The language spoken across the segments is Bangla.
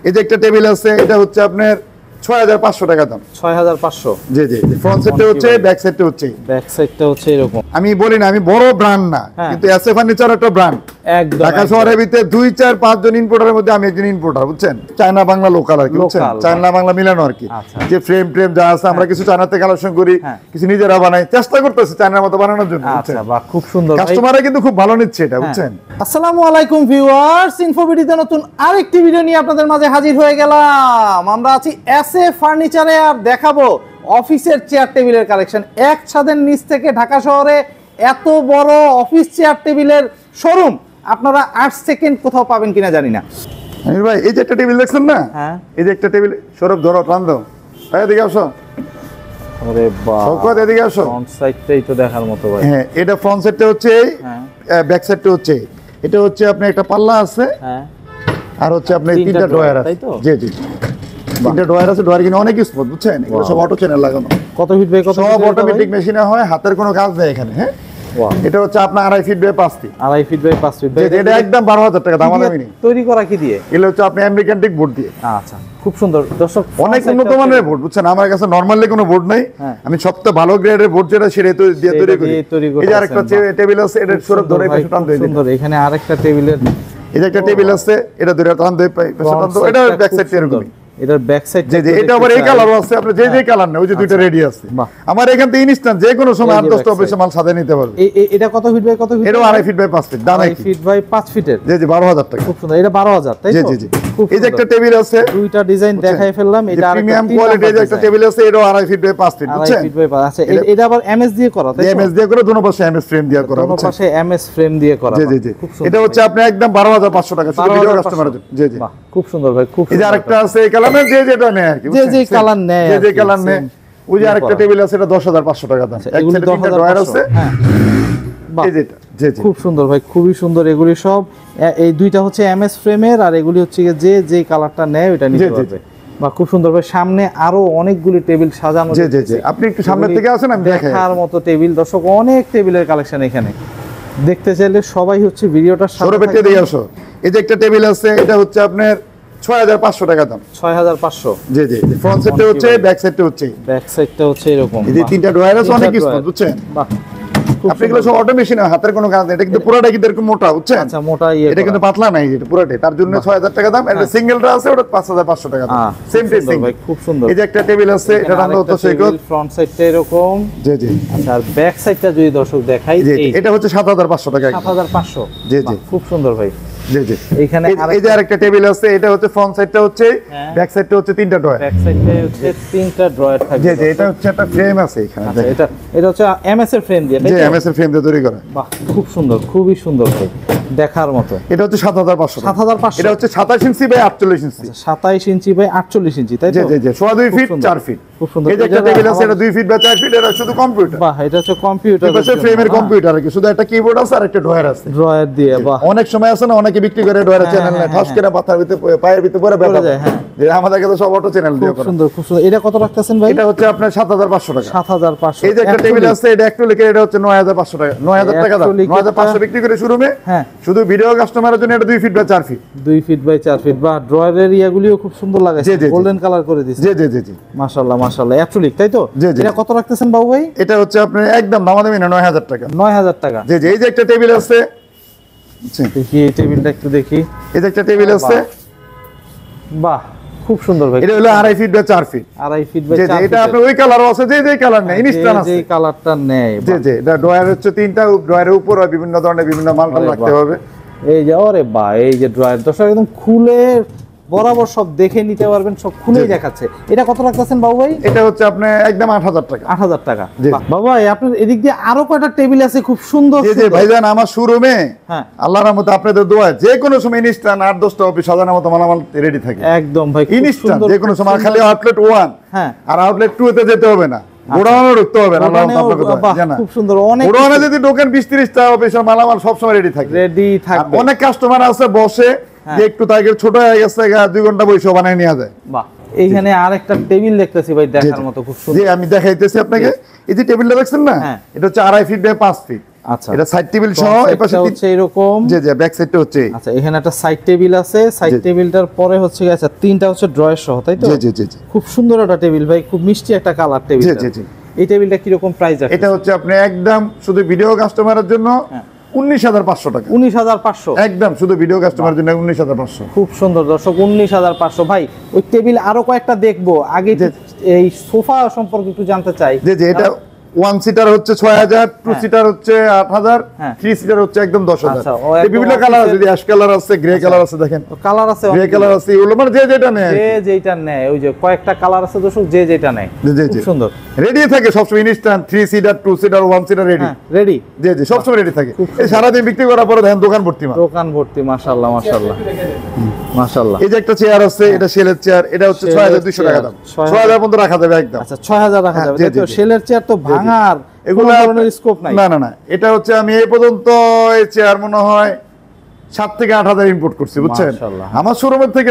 এই যে একটা টেবিল আছে, এটা হচ্ছে আপনার 6500 টাকা দাম। 6500। জি জি, ফ্রন্ট সাইডটা হচ্ছে, ব্যাক সাইডটা হচ্ছে। ব্যাক সাইডটা হচ্ছে এরকম। আমি বলি না আমি বড় ব্র্যান্ড না, কিন্তু এসএ ফার্নিচার একটা ব্র্যান্ড। একদম ঢাকা শহরের ভিতরে 2 4 5 জন ইম্পোর্টারের মধ্যে আমি একজন ইম্পোর্টার, বুঝছেন? চায়না বাংলা লোকাল আর কি, বুঝছেন? চায়না বাংলা মিলানো আর কি। যে ফ্রেম যা আছে আমরা কিছু চায়নাতে কালেকশন করি, কিছু নিজেরা বানাই, চেষ্টা করতেছি চায়নার মতো বানানোর জন্য। আচ্ছা, বাহ, খুব সুন্দর। কাস্টমাররা কিন্তু খুব ভালো নিচ্ছে এটা, বুঝছেন? আসসালামু আলাইকুম ভিউয়ার্স, ইনফোভিডিতে নতুন আরেকটি ভিডিও নিয়ে আপনাদের মাঝে হাজির হয়ে গেলাম। আমরা আছি এসএ ফার্নিচারে আর দেখাবো অফিসের চেয়ার টেবিলের কালেকশন। এক ছাদের নিচ থেকে ঢাকা শহরে এত বড় অফিস চেয়ার টেবিলের শোরুম আপনারা 8 সেকেন্ড কোথাও পাবেন কিনা জানি না। আমির ভাই, এই যে একটা টেবিল দেখছেন না? হ্যাঁ, এই যে একটা টেবিল, সৌরভ ধরো, টান দাও, এদিকে আসো। আরে বাহ, সৌকত এদিকে আসো। ফ্রন্ট সাইডটাই তো দেখার মতো ভাই। হ্যাঁ, এটা ফ্রন্ট সাইডটা হচ্ছে, ব্যাক সাইডটা হচ্ছে। এটা হচ্ছে আপনার একটা পাল্লা আছে, হ্যাঁ, আর হচ্ছে আপনার 3টা ড্রয়ার আছে। জি জি, 3টা ড্রয়ার আছে। ড্রয়ার কিনে অনেক স্মুথ, বুঝছেন? এগুলো সব অটো চ্যানেল লাগানো। কত ফিট বাই কত? সব অটোমেটিক মেশিনে হয়, হাতের কোনো কাজ নেই এখানে। হ্যাঁ, এটা হচ্ছে আপনার 2.5 feet by 5 feet. 2.5 feet by 5 feet. এটা একদম 12000 টাকা দাম। আমি তৈরি করা কি দিয়ে? এগুলো হচ্ছে আপনি আমেরিকান টিক বোর্ড দিয়ে। আচ্ছা, খুব সুন্দর। দর্শক, অনেক উন্নত মানের বোর্ড, বুঝছেন? আমার কাছে নরমালি কোনো বোর্ড নাই, আমি সবচেয়ে ভালো গ্রেডের বোর্ড যেটা সেটা দিয়ে তৈরি করি। এই যে আরেকটা টেবিল আছে, এটা সৌরভ ধরে পাশে টান দেই। সুন্দর। এখানে আরেকটা টেবিলের, এই যে একটা টেবিল আছে, এটা ধরে টান দেই পাশে টান দাও। এটা ব্যাক সাইড এরকমই। এটার ব্যাক সাইড, জি জি, এটা আবার এই কালারও আছে। আপনি যে কালার নেই, ওই যে দুইটা রেডি আছে। আমার এখান থেকে ইনস্ট্যান্ট যে কোনো সময় 8-10টা অফিসে মাল সাজায় নিতে পারবে। এটা কত ফিট বাই কত ফিট? এটা 2.5 ফিট বাই 5 ফিট। দাম 2.5 ফিট বাই 5 ফিটের। জি জি, 12000 টাকা। খুব সুন্দর। এটা 12000, তাই তো? জি জি। এই যে একটা টেবিল আছে, দুইটা ডিজাইন দেখাই ফেললাম। এটা আরেকটা প্রিমিয়াম কোয়ালিটির যে একটা টেবিল আছে, এটা 2.5 ফিট বাই 5 ফিট, বুঝছেন? 2.5 ফিট বাই 5। আচ্ছা, এটা আবার এমএস দিয়ে করা, তাই তো? এমএস দিয়ে করে, দুনো পাশে এমএস ফ্রেম দিয়ে করা, দুনো পাশে এমএস ফ্রেম দিয়ে করা। জি জি জি। এটা হচ্ছে আপনি একদম 12500 টাকা শুধু ভিডিও কাস্টমারের জন্য। জি জি, বাহ, খুব সুন্দর ভাই, খুব সুন্দর। এই যে আরেকটা আছে এই কালারে, যেটা নেয় আর কি, যে কালার নেয়, যে কালার নেয়। ওই যে আরেকটা টেবিল আছে, এটা 10500 টাকা দাম। এক সাইডে 3টা ড্রয়ার আছে। হ্যাঁ, এই যেটা। জি জি, খুব সুন্দর ভাই, খুবই সুন্দর। এগুলি সব, এই দুইটা হচ্ছে এমএস ফ্রেমের, আর এগুলি হচ্ছে যে কালারটা নেয় ওটা নিতে পারবে। বা খুব সুন্দর ভাই। সামনে আরো অনেকগুলি টেবিল সাজানো। জি জি জি, আপনি একটু সামনের থেকে আসেন, আমি দেখাই। দেখার মতো টেবিল। দর্শক, অনেক টেবিলের কালেকশন এখানে। দেখতে চাইলে সবাই হচ্ছে ভিডিওটা সাথে পেতে দিয়ে আসো। এই যে একটা টেবিল আছে, এটা হচ্ছে আপনার 6500 টাকা দাম। 6500। জি জি, ফ্রন্ট সাইডটা হচ্ছে, ব্যাক সাইডটা হচ্ছে। ব্যাক সাইডটা হচ্ছে এরকম। এই যে 3টা ড্রয়ার আছে, অনেক স্মুথ, বুঝছেন? বাহ, আপনি এগুলো সব অটোমেশন, হাতের কোনো কাজ নেই। এটা কিন্তু পুরোটা কিন্তু এরকম মোটা, বুঝছেন? আচ্ছা, মোটা। এটা কিন্তু পাতলা নাই, এটা পুরোটাই। তার জন্য 6000 টাকা দাম। এটা সিঙ্গেলটা আছে, ওটা 5500 টাকা দাম। সেম টেস্টিং ভাই, খুব সুন্দর। এই যে একটা টেবিল আছে, এটা দাম হতো সেইকত। ফ্রন্ট সাইডটা এরকম। জি জি। আচ্ছা, আর ব্যাক সাইডটা যদি দর্শক দেখাই, এটা হচ্ছে 7500 টাকা। 7500। জি জি, খুব সুন্দর ভাই। জি জি। এখানে এই যে আরেকটা টেবিল আছে, এটা হচ্ছে ফ্রন্ট সাইডটা হচ্ছে, ব্যাক সাইডটা হচ্ছে 3টা ড্রয়ার। ব্যাক সাইডে হচ্ছে 3টা ড্রয়ার থাকবে। জি জি, এটা হচ্ছে একটা ফ্রেম আছে এখানে। এটা হচ্ছে এমএস এর ফ্রেম দিয়ে, তাই তো? জি, এমএস এর ফ্রেম দিয়ে তৈরি করা। বাহ, খুব সুন্দর, খুবই সুন্দর ভাই, দেখার মতো। এটা হচ্ছে 7500। 7500। এটা হচ্ছে 27 inch by 48 inch. 27 inch by 48 ইঞ্চি, তাই তো? জি জি জি, 2.5 ফিট 4 ফিট। খুব সুন্দর। এই যে একটা টেবিল আছে, এটা 2 ফিট বাই 4 ফিট। এটা শুধু কম্পিউটার। বাহ, এটা হচ্ছে কম্পিউটার। এটা হচ্ছে ফ্রেমের কম্পিউটার আর কি, শুধু একটা কিবোর্ড আছে আর একটা ড্রয়ার আছে। ড্রয়ার দিয়ে, বাহ। অনেক সময় আছে না, অনেকে বিক্রি করে ড্রয়ারের চ্যানেল না, ঠাস করে মাথার ভিতরে পায়ের ভিতরে পড়ে ব্যাপার যায়। হ্যাঁ, যে আমাদের কাছে সব অটো চ্যানেল দিয়ে খুব করা। সুন্দর, খুব সুন্দর। এটা কত রাখতেছেন ভাই? এটা হচ্ছে আপনার 7500 টাকা। 7500। এই যে একটা টেবিল আছে, এটা একটু লিখে, এটা হচ্ছে 9500 টাকা। 9000 টাকা দাম। 9500 বিক্রি করে শোরুমে। হ্যাঁ, শুধু ভিডিও কাস্টমারের জন্য এটা 2 feet by 4 feet. 2 feet by 4 feet. বাহ, ড্রয়ারের ইয়াগুলিও খুব সুন্দর লাগাইছে, গোল্ডেন কালার করে দিয়েছে। জি জি জি জি, মাশাআল্লাহ মাশাআল্লাহ। অ্যাকচুয়ালি, তাই তো? এটা কত রাখতেছেন বাবু ভাই? এটা হচ্ছে আপনার একদম দামাদামি না, 9000 টাকা। 9000 টাকা। জি জি। এই যে একটা টেবিল আছে, দেখি এই টেবিলটা একটু দেখি। এই যে একটা টেবিল আছে, বাহ, খুব সুন্দর ভাই। এটা হলো 2.5 feet by 4 feet. 2.5 feet by 4 জি ফিট। জি, এটা আপনার ওই কালারও আছে, যে কালার নেই, ইনস্ট্যান্ট আছে, যে কালারটা নেই। জি জি। এটা ড্রয়ার হচ্ছে 3টা, ড্রয়ারের উপর বিভিন্ন ধরনের বিভিন্ন মাল রাখতে হবে। এই যে, ওরে বাহ, এই যে ড্রয়ার। দর্শক, একদম খুলে বরাবর সব দেখে নিতে পারবেন, সব খুলেই দেখাচ্ছে। এটা কত রাখতেছেন বাবু ভাই? এটা হচ্ছে আপনার একদম 8000 টাকা। 8000 টাকা। বাবু ভাই, আপনার এদিক দিয়ে আরো কয়টা টেবিল আছে খুব সুন্দর। জি জি ভাইজান, আমার শোরুমে হ্যাঁ, আল্লাহর রহমতে আপনাদের দোয়া যে কোনো সময় ইনস্ট্যান্ট 8-10টা অফিস সাজানোর মতো মালামাল রেডি থাকে। একদম ভাই, ইনস্ট্যান্ট যে কোনো সময়। খালি আউটলেট 1 হ্যাঁ আর আউটলেট 2 তে যেতে হবে না, গোডাউনে ঢুকতে হবে না। খুব সুন্দর। অনেক গোডাউনে যদি ঢোকেন 20-30টা অফিসের মালামাল সব সময় রেডি থাকে। রেডি থাকবে। অনেক কাস্টমার আছে বসে, যে একটু তাকে ছোট হয়ে গেছে, 2 ঘন্টা বসে বানায় নিয়ে যায়। বাহ, এইখানে আরেকটা টেবিল দেখতেছি ভাই, দেখার মতো, খুব সুন্দর। জি, আমি দেখাইতেছি আপনাকে। এই যে টেবিলটা দেখছেন না, এটা হচ্ছে 2.5 ফিট বাই 5 ফিট। আচ্ছা, এটা সাইড টেবিল সহ এই পাশে হচ্ছে এরকম। জি জি, ব্যাক সাইডটা হচ্ছে। আচ্ছা, এখানে একটা সাইড টেবিল আছে, সাইড টেবিলটার পরে হচ্ছে আচ্ছা তিনটা হচ্ছে ড্রয়ার সহ, তাই তো? জি জি জি। খুব সুন্দর একটা টেবিল ভাই, খুব মিষ্টি একটা কালার টেবিল। জি জি জি। এই টেবিলটা কি রকম প্রাইস আছে? এটা হচ্ছে আপনি একদম শুধু ভিডিও কাস্টমারের জন্য 19,500 টাকা। 19,500 একদম শুধু ভিডিও কাস্টমারের জন্য 19,500। খুব সুন্দর দর্শক, 19,500। ভাই ওই টেবিল আরো কয়েকটা দেখবো, আগে এই সোফা সম্পর্কে একটু জানতে চাই। জি জি, এটা 1 সিটার হচ্ছে 6,000, 2 সিটার হচ্ছে 8,000, 3 সিটার হচ্ছে একদম 10,000। এই বিভিন্ন কালার আছে, অ্যাশ কালার আছে, গ্রে কালার আছে, দেখেন কালার আছে, গ্রে কালার আছে, এগুলো মানে যে যেটা নেয়, যে যেটা নেয়, ওই যে কয়েকটা কালার আছে দর্শক, যে যেটা নেয়। খুব সুন্দর, রেডি থাকে সবসময় instant. 3 seater, 2 seater, 1 seater ready ready. জি জি, সবসময় রেডি থাকে। এই সারাদিন বিক্রি করার পরে দেখেন দোকান ভর্তি মাল, দোকান ভর্তি। মাশাআল্লাহ মাশাআল্লাহ মাশাআল্লাহ। এই যে একটা চেয়ার আছে, এটা সেলের চেয়ার, এটা হচ্ছে 6,200 টাকা দাম। 6,000 পর্যন্ত রাখা যাবে একদম। আচ্ছা, 6,000 রাখা যাবে, তাই তো? সেলের চেয়ার তো ভাঙার এগুলো ধরনের স্কোপ নাই। না না না, এটা হচ্ছে আমি এই পর্যন্ত এই চেয়ার মনে হয় 7 থেকে 8,000 ইম্পোর্ট করছি, বুঝছেন? মাশাআল্লাহ। আমার শোরুমের থেকে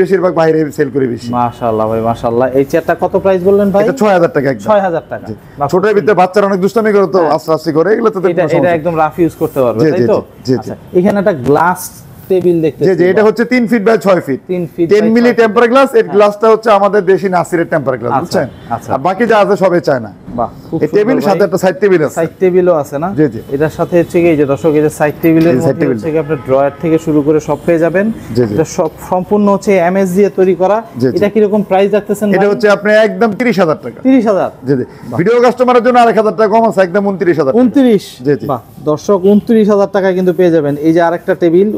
বেশিরভাগ বাইরে সেল করি বেশি। মাশাআল্লাহ ভাই মাশাআল্লাহ। এই চেয়ারটা কত প্রাইস বললেন ভাই? এটা 6,000 টাকা একদম। 6,000 টাকা। ছোটের ভিতরে বাচ্চারা অনেক দুষ্টামি করে তো আস্তে করে, এগুলো তো এটা একদম রাফ ইউজ করতে পারবে, জি, তাই জি, তো? জি, জি। আচ্ছা, এখানে একটা গ্লাস টেবিল দেখতেছি। জি জি, এটা হচ্ছে 3 feet by 6 feet, 3 feet 10 milli temper glass. এই গ্লাসটা হচ্ছে আমাদের দেশি নাসিরের টেম্পার গ্লাস, বুঝছেন? আচ্ছা। আর বাকি যা আছে সবই চায়না। বাহ, খুব এই টেবিল সাথে একটা সাইড টেবিল আছে। সাইড টেবিলও আছে না? জি জি। এটার সাথে হচ্ছে কি, এই যে দর্শক, এই যে সাইড টেবিলের মধ্যে হচ্ছে কি আপনি ড্রয়ার থেকে শুরু করে সব পেয়ে যাবেন। এটা সব সম্পূর্ণ হচ্ছে এমএস দিয়ে তৈরি করা। এটা কি রকম প্রাইস রাখতেছেন? এটা হচ্ছে আপনি একদম 30,000 টাকা। 30,000? জি জি। ভিডিও কাস্টমারের জন্য 1,000 টাকা কম আছে, একদম 29,000। 29? জি জি। বাহ দর্শক, 29,000 টাকায় কিন্তু পেয়ে যাবেন। এই যে আরেকটা টেবিল,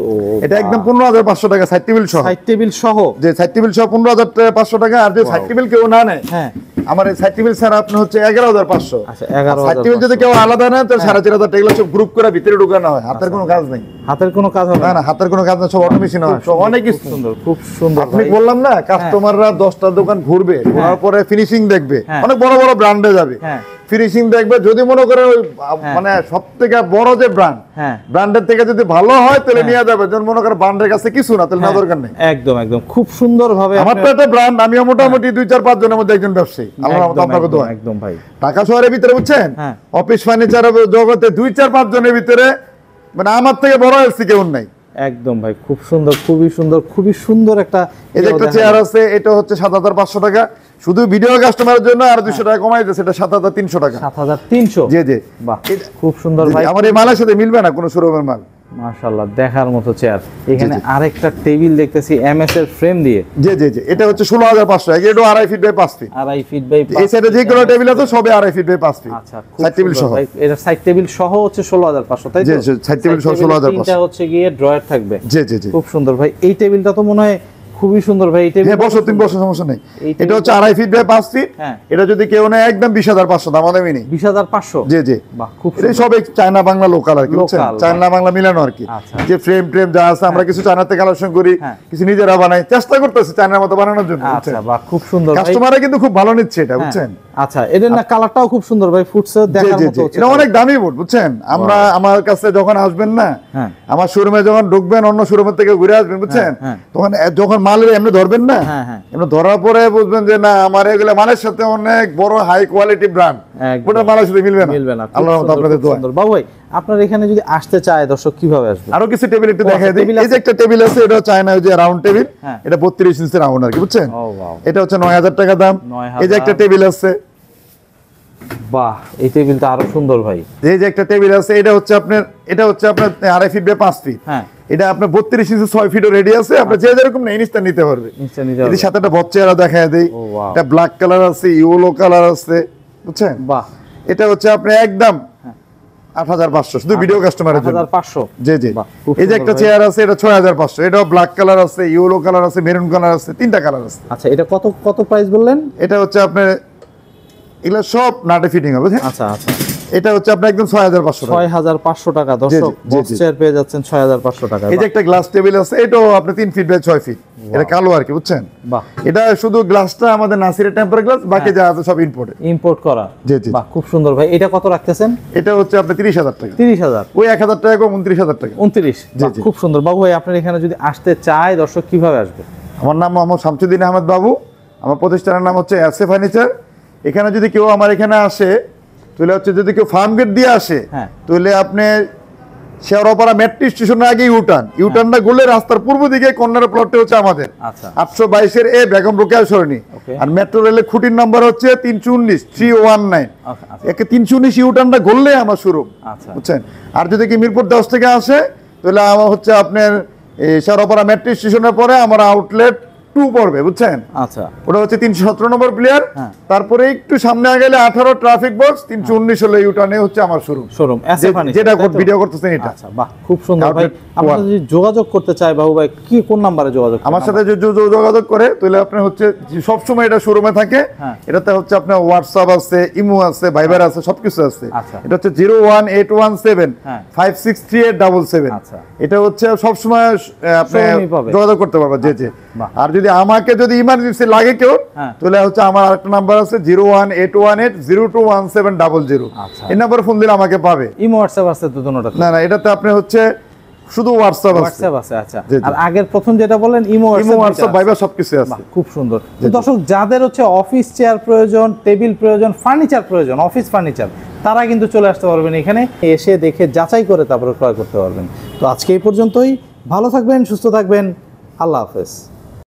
এটা একদম 15,500 টাকা, সাইড টেবিল সহ। সাইড টেবিল সহ? যে সাইড টেবিল সহ 15,500 টাকা। আর যে সাইড টেবিল কেউ না নেয়, হ্যাঁ, আমার এই সাইড টেবিল স্যার আপনি হচ্ছে 11,500। আচ্ছা, 11,500। সাইড টেবিল যদি কেউ আলাদা নেয় তাহলে 4,500 টাকা। এগুলো সব গ্রুপ করে ভিতরে ঢোকানো হয়, হাতের কোনো কাজ নেই। হাতের কোনো কাজ হবে না না, হাতের কোনো কাজ না, সব অটোমেশন হয়, সব অনেক সুন্দর, খুব সুন্দর। আপনি বললাম না, কাস্টমাররা 10টা দোকান ঘুরবে, ঘোরার পরে ফিনিশিং দেখবে, অনেক বড় বড় ব্র্যান্ডে যাবে, ফিনিশিং দেখবে। যদি মনে করে ওই মানে সবথেকে বড় যে ব্র্যান্ড, ব্র্যান্ডের থেকে যদি ভালো হয় তাহলে নিয়ে যাবে। যখন মনে করে ব্র্যান্ডের কাছে কিছু না, তাহলে না, দরকার নেই। একদম একদম, খুব সুন্দর ভাবে। আমার তো একটা ব্র্যান্ড, আমিও মোটামুটি 2-4-5 জনের মধ্যে একজন ব্যবসায়ী। আল্লাহর রহমতে আপনাকে দোয়া। একদম ভাই, ঢাকা শহরের ভিতরে, বুঝছেন, অফিস ফার্নিচারের জগতে 2-4-5 জনের ভিতরে মানে আমার থেকে বড় এসছি কেউ নাই। একদম ভাই, খুব সুন্দর, খুবই সুন্দর, খুবই সুন্দর একটা। এই যে একটা চেয়ার আছে, এটা হচ্ছে 7,500 টাকা শুধু ভিডিও কাস্টমারের জন্য, আর 200 টাকা কমাই দিয়েছে, এটা 7,300 টাকা। 7,300? জি জি। বাহ, খুব সুন্দর ভাই। আমার এই মালের সাথে মিলবে না কোনো শোরুমের মাল। মাশাআল্লাহ, দেখার মতো চেয়ার। এখানে আরেকটা টেবিল দেখতেছি এমএস এর ফ্রেম দিয়ে। জি জি জি, এটা হচ্ছে 16,500। এটা 2.5 feet by 5 feet. 2.5 feet by 5 এই সাইডে যেগুলো টেবিল আছে সবে 2.5 ফিট বাই 5 ফিট। আচ্ছা, সাইড টেবিল সহ। এটা সাইড টেবিল সহ হচ্ছে 16,500, তাই তো? জি জি, সাইড টেবিল সহ 16,500। এটা হচ্ছে গিয়ে ড্রয়ার থাকবে। জি জি জি, খুব সুন্দর ভাই। এই টেবিলটা তো মনে হয় খুবই সুন্দর ভাই। এই টেবিল, হ্যাঁ, বসো 3 বছর সমস্যা নেই। এটা হচ্ছে 2.5 ফিট বাই 5 ফিট। এটা যদি কেউ নেয় একদম 20,500 দাম, আমাদের মিনি 20,500। জি জি। বাহ, খুব এটা সবে চায়না বাংলা লোকাল আর কি, বুঝছেন? চায়না বাংলা মিলানো আর কি। যে ফ্রেম যা আছে, আমরা কিছু চায়নাতে কালেকশন করি, কিছু নিজেরা বানাই, চেষ্টা করতেছি চায়নার মতো বানানোর জন্য। আচ্ছা, বাহ, খুব সুন্দর। কাস্টমাররা কিন্তু খুব ভালো নিচ্ছে এটা, বুঝছেন? আচ্ছা, এর না কালারটাও খুব সুন্দর ভাই, ফুটছে দেখার মতো। এটা অনেক দামি বোর্ড, বুঝছেন? আমরা আমার কাছে যখন আসবেন না, আমার শোরুমে যখন ঢুকবেন, অন্য শোরুমের থেকে ঘুরে আসবেন, বুঝছেন? তখন যখন মাল এমনি ধরবেন না, এমনি ধরার পরে বুঝবেন যে না, আমার এগুলো মালের সাথে অনেক বড় হাই কোয়ালিটি ব্র্যান্ড, ওটা মালের সাথে মিলবে না। আল্লাহর রহমতে আপনাদের দোয়া। বাবু ভাই, আপনার এখানে যদি আসতে চায় দর্শক কিভাবে আসবে? আরো কিছু টেবিল একটু দেখাই দিই। এই যে একটা টেবিল আছে, এটা চায়না ওই যে রাউন্ড টেবিল, এটা 32 ইঞ্চি রাউন্ড আর কি, বুঝছেন? এটা হচ্ছে 9,000 টাকা দাম। এই যে একটা টেবিল আছে, বাহ, এই টেবিলটা আরো সুন্দর ভাই। এই যে একটা টেবিল আছে, এটা হচ্ছে আপনার 2.5 ফিট বাই 5 ফিট। এটা আপনার 32 ইঞ্চি 6 ফিটও রেডি আছে। আপনি যে যেরকম নেই ইনস্ট্যান্ট নিতে পারবে। এর সাথে একটা বচ্চারা দেখায় দেই, এটা ব্ল্যাক কালার আছে, ইয়েলো কালার আছে, বুঝছেন? বাহ, এটা হচ্ছে আপনি একদম 8,500 শুধু ভিডিও কাস্টমারের জন্য। 8,500? জি জি। এই যে একটা চেয়ার আছে, এটা 6,500। এটাও ব্ল্যাক কালার আছে, ইয়েলো কালার আছে, মেরুন কালার আছে, 3টা কালার আছে। আচ্ছা, এটা কত কত প্রাইস বললেন? এটা হচ্ছে আপনার এগুলো সব নাটে ফিটিং হবে। আচ্ছা আচ্ছা, এটা হচ্ছে আপনার একদম 6,500 টাকা। 6,500 টাকা দর্শক, বক্স চেয়ার পেয়ে যাচ্ছেন 6,500 টাকা। এই যে একটা গ্লাস টেবিল আছে, এটাও আপনি 3 ফিট বাই 6 ফিট। এটা কালো আর কি, বুঝছেন? বাহ, এটা শুধু গ্লাসটা আমাদের নাসিরের টেম্পার গ্লাস, বাকি যা আছে সব ইম্পোর্ট করা। জি জি। বাহ, খুব সুন্দর ভাই। এটা কত রাখতেছেন? এটা হচ্ছে আপনি 30,000 টাকা। 30,000? ওই 1,000 টাকা কম, 29,000 টাকা। 29? খুব সুন্দর। বাবু ভাই, আপনার এখানে যদি আসতে চায় দর্শক কিভাবে আসবে? আমার নাম মোহাম্মদ শামসুদ্দিন আহমেদ বাবু। আমার প্রতিষ্ঠানের নাম হচ্ছে এসএ ফার্নিচার। এখানে যদি কেউ আমার এখানে আসে, তাহলে হচ্ছে যদি কেউ ফার্ম গেট দিয়ে আসে হ্যাঁ। তাহলে আপনি শেওড়াপাড়া মেট্রো স্টেশনের আগে ইউটার্নটা ঘুরলে রাস্তার পূর্ব দিকে কর্নার প্লটটা হচ্ছে আমাদের আচ্ছা 822 এ বেগম রোকেয়া সরণি। Okay. আর মেট্রো রেলের খুঁটির নাম্বার হচ্ছে 319 আচ্ছা একে 319 ইউটার্নটা ঘুরলে আমার শুরু, আচ্ছা বুঝছেন। আর যদি কি মিরপুর 10 থেকে আসে তাহলে আমার হচ্ছে আপনার এই শেওড়াপাড়া মেট্রো স্টেশনের পরে আমার আউটলেট 2 পড়বে, বুঝছেন। আচ্ছা ওটা হচ্ছে 317 নম্বর প্লেয়ার। হ্যাঁ। তারপরে একটু সামনে গেলে 18 ট্রাফিক বক্স 319 হলো ইউটার্নে হচ্ছে আমার শোরুম, যেটা ভিডিও করতেছেন এটা। আচ্ছা বাহ, খুব সুন্দর ভাই। Outlet আমরা one। যদি যোগাযোগ করতে চাই বাবু ভাই, কি কোন নাম্বারে যোগাযোগ করব? আমার সাথে যোগাযোগ করে তাহলে আপনি হচ্ছে সব সময় এটা শোরুমে থাকে। হ্যাঁ। এটাতে হচ্ছে আপনার হোয়াটসঅ্যাপ আছে, ইমো আছে, ভাইবার আছে, সবকিছু আছে। আচ্ছা। এটা হচ্ছে 01817 হ্যাঁ। 563877। আচ্ছা। এটা হচ্ছে সব সময় আপনি শোরুমেই পাবে। যোগাযোগ করতে পারবেন, জি জি। বাহ। আর যদি আমাকে যদি ইমার্জেন্সি লাগে কেউ হ্যাঁ। তাহলে হচ্ছে আমার আরেকটা নাম্বার আছে 01818021700। আচ্ছা। এই নাম্বারে ফোন দিলে আমাকে পাবে। ইমো হোয়াটসঅ্যাপ আছে তো দুটোটা? না এটাতে আপনি হচ্ছে শুধু হোয়াটসঅ্যাপ আছে। হোয়াটসঅ্যাপ আছে, আচ্ছা। জি, জি। আর আগের প্রথম যেটা বললেন ইমো হোয়াটসঅ্যাপ ভাইবার সবকিছু আছে। বাহ, খুব সুন্দর। তো দর্শক, যাদের হচ্ছে অফিস চেয়ার প্রয়োজন, টেবিল প্রয়োজন, ফার্নিচার প্রয়োজন, অফিস ফার্নিচার, তারা কিন্তু চলে আসতে পারবেন এখানে, এসে দেখে যাচাই করে তারপরে ক্রয় করতে পারবেন। তো আজকে এই পর্যন্তই। ভালো থাকবেন, সুস্থ থাকবেন, আল্লাহ হাফেজ।